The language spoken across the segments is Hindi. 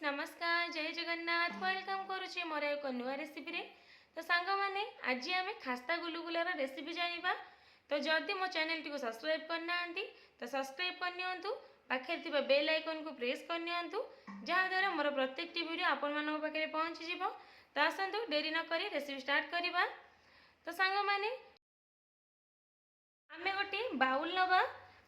नमस्कार जय जगन्नाथ वेलकम करुचे मोर एक नुआ रेसिपी रे। तो सांग माने आज आम खास्ता गुलुगुलार रेसिपी जानिबा। तो जदि मो चैनल टी को सब्सक्राइब करना तो सब्सक्राइब करनियंतु, पाखे थिबा बेल आइकन को प्रेस करनियंतु, जहाँ द्वारा मोर प्रत्येक वीडियो आपण मानक पाखे पहुँची जिवो। तो आसंतु देरी न करी रेसिपी स्टार्ट करिबा। तो सांग माने आमे गोटे बाउल नवा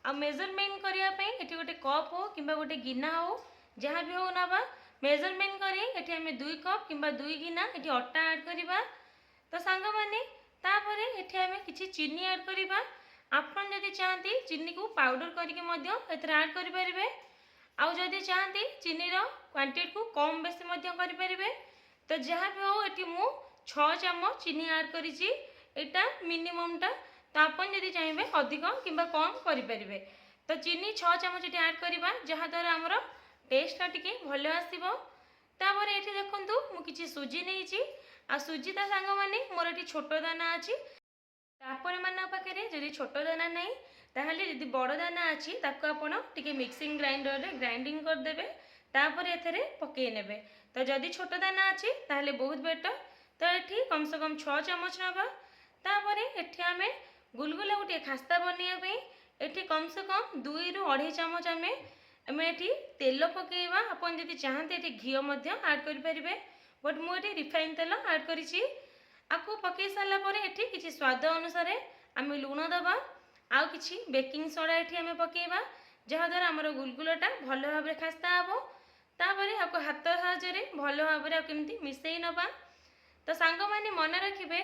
आ मेजरमेंट करिया पे एठी गोटे कप हो किंबा गोटे गिना हो जहाँ भी हो नवा मेजरमेंट करी एठी आमे 2 कप किंबा 2 गिना एठी अट्टा ऐड करिबा। तो सांग माने तापरे एठी आमे किछि चीनी ऐड करिबा। आपन जदि चाहती चीनी को पाउडर करके मध्य एथरे ऐड करि परिबे, आउ जदि चाहती चीनी रो क्वांटिटी को कम बेसी मध्य करि परिबे। तो जहाँ भी हो एठी मु 6 चम्मच चीनी ऐड करिछि, एटा मिनिमम टा। तो आपन जदि चाहिए अधिक किंबा कम करें। तो चीनी 6 चम्मच ये ऐड करवा जहाँ द्वारा आमर टेस्टा टी भल आसो। तापर ये देखूँ मुझे सुजी नहीं आ सुजी ता सांग मैंने मोर ये छोट दाना अच्छी। आपण मान पाखे जदि छोट दाना नहीं ताहले जदि बड़ दाना अच्छी आपड़ मिक्सिंग ग्राइंडर रे ग्राइंडिंग करदे। तापर एथरे पकई ने। तो जदि छोट दाना अच्छी ताहले बहुत बेटर। तो ये कम से कम 6 चम्मच नवा। तापर एठी आमे गुलगुला गोटे खास्ता बनवाई एठी कम से कम 2 ରୁ 2.5 चम्मच आमे एठी तेल पकेवा। आपन जदि चाहते एठी घी ऐड करि परिबे, बट मु एठी रिफाइन तेल ऐड करिछि। आपको पकई सारा पर एठी किछि स्वाद अनुसार आमे लूण दबा, आउ किछि बेकिंग सोडा एठी आमे पकेवा जहाँ द्वारा हमर गुलगुलाटा भल भाबरे खास्ता हबो। तापर आपको हाथ साहाय्य भल भाबरे केमती मिसई नबा। तो सांग माने मन रखिबे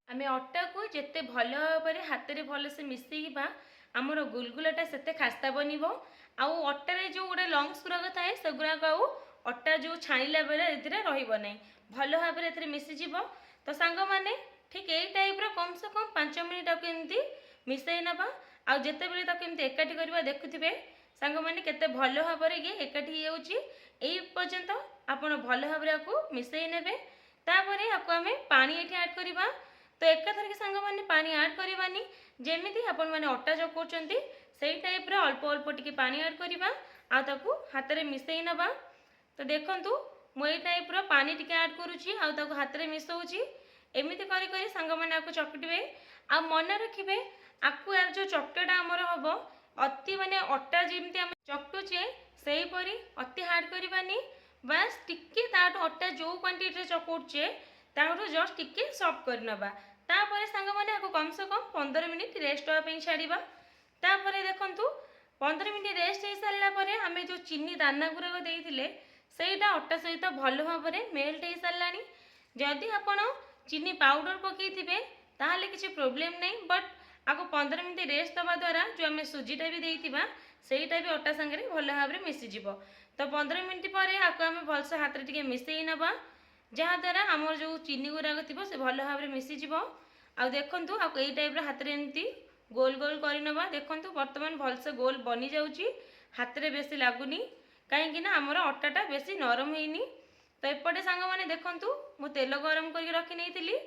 आमे अट्टा को जिते भल भाव हाथ में भल से मिसेबा आमर गुलगुलाटा सेते खास्ता बनिबो। आउ अट्टारे जो गोटे लंग्स गुराक थाए से गुराक आउ अट्टा जो छाणिला बेले एथिरे रहिबो नै, भल भाव एथिरे मिसिजिवो। तो सांग माने ठीक यही टाइप रो कम से कम 5 मिनिट आपको एमती मिसई नबा। आउ जेते बेले ताको एमती एकाठी करबा देखुथिबे सांग माने केते भल भाव रे एकाठी हेउची। एई पर्यंत आपण भल भाव रे आपको मिसई नेबे। तापरे आपको आमे पानी एठी ऐड करबा। तो एकाथर के सांग माने पानी ऐड करवानी, जेमिति आपण माने अट्टा चकोचंती सेई टाइप रो अल्प अल्प टिके पानी ऐड करबा आ ताकू हाथ रे मिसई नबा। तो देखंतु मु एई टाइप रो पानी टिके ऐड करूची आ ताकू हाथ रे मिसौची। एमिति करी करी सांग माने आकू चकटिबे। आ मन रखिबे आकू यार जो चकटाटा हमर हबो अति माने अट्टा जेमिति हम चकटुचे सेही परी अति हार्ड करबानी। बस टिके ताटो अट्टा जो क्वांटिटी रे चकोटचे ताहु जस्ट टिके सॉफ्ट कर नबा। तापर सांग माने आको कम से कम 15 मिनिट रेस्ट होगा छाड़िबा। तापर देखंतु 15 मिनिट रेस्ट हो सारा पर आमे जो चीनी दाना गुराक देइथिले सेटा अट्टा सहित भल भाव में मेल्ट हो सारानी। जदि आपण चीनी पाउडर पकईथिबे ताहले किछि प्रॉब्लम नहीं, बट आको 15 मिनिट रेस्ट दबा द्वारा जो आमे सुजीटा भी देइथिबा सेटा भी अट्टा संगे भल भाव में मिसीजिवो। तो 15 मिनिट पर आको आमे भलसे हाथ रे टिके मिसई नबा जहाँ द्वारा आमर जो चीनी गुराक थी से भल भाव में मिसीजिव। आ देखंतु आको एई टाइप रो हाथ रे एमती गोल गोल करि नबा। देखंतु वर्तमान भलसे गोल बनी जाउची, हाथ रे बेसी लागुनी कहीं ना आमर अट्टाटा बेसी नरम हेनी। तो एपटे सांग माने देखंतु मु तेल गरम करके रखी नैतिली।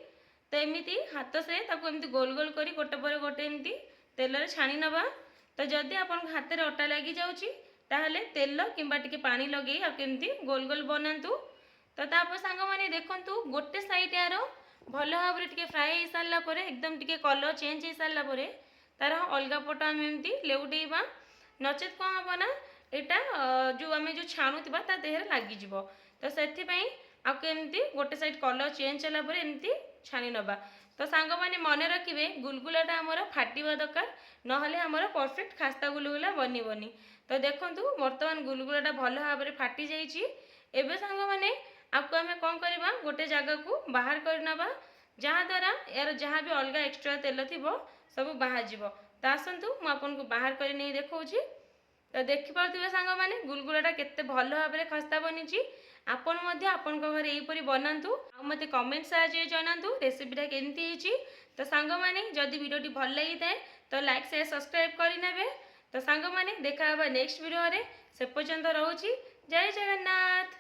तो एमिति हाथ से ताको एमती गोल गोल करी गोटे पर गोटे एमती तेल रे छाणी नबा। तो जदि आपन हाथ रे अट्टा लागी जाउची ताहले तेल किंबा टिके पानी लगे आ केमती गोल गोल बनातु। तो तापर सांग माने देखंतु गोटे साइड यार भल भाव टिके फ्राए हो सारा पर एकदम टिके कलर चेंज हो सारा पर तार अलगा पट आम एमती लेउटेबा। नचेत कौन हम ना यहाँ जो आम जो छाणुवा ता देहरे लगिज। तो से आपको एमती गोटे साइड कलर चेंज होगा एमती छाणी नबा। तो सांग माने मन रखिए गुलगुलाटा आमर फाटिबा दरकार, नहले आमर परफेक्ट खास्ता गुलगुला बनबनी। तो देखंतु वर्तमान गुलगुलाटा भल भाव में फाटी जाइए। एबे सांग माने आपको आम कौन करवा गोटे जगह को बाहर कर नबा जहाँ द्वारा यार जहाँ भी अलग एक्स्ट्रा तेल थी सब बाहर जीव। तो आसतु मुझे बाहर कर नहीं देखी। तो देखिपे सांग माने गुलगुलाटा केते भल भाव में खस्ता बनी। आपण घरे यहीपरी बनातु आ मते कमेंट साहाय्य जनातु रेसिपीटा केमती। तो सांग माने जदि वीडियोटी भल लगी थाए तो लाइक शेयर सब्सक्राइब करने। तो सांग माने देखा नेक्स्ट वीडियो रे, से पर्यंत रोची। जय जगन्नाथ।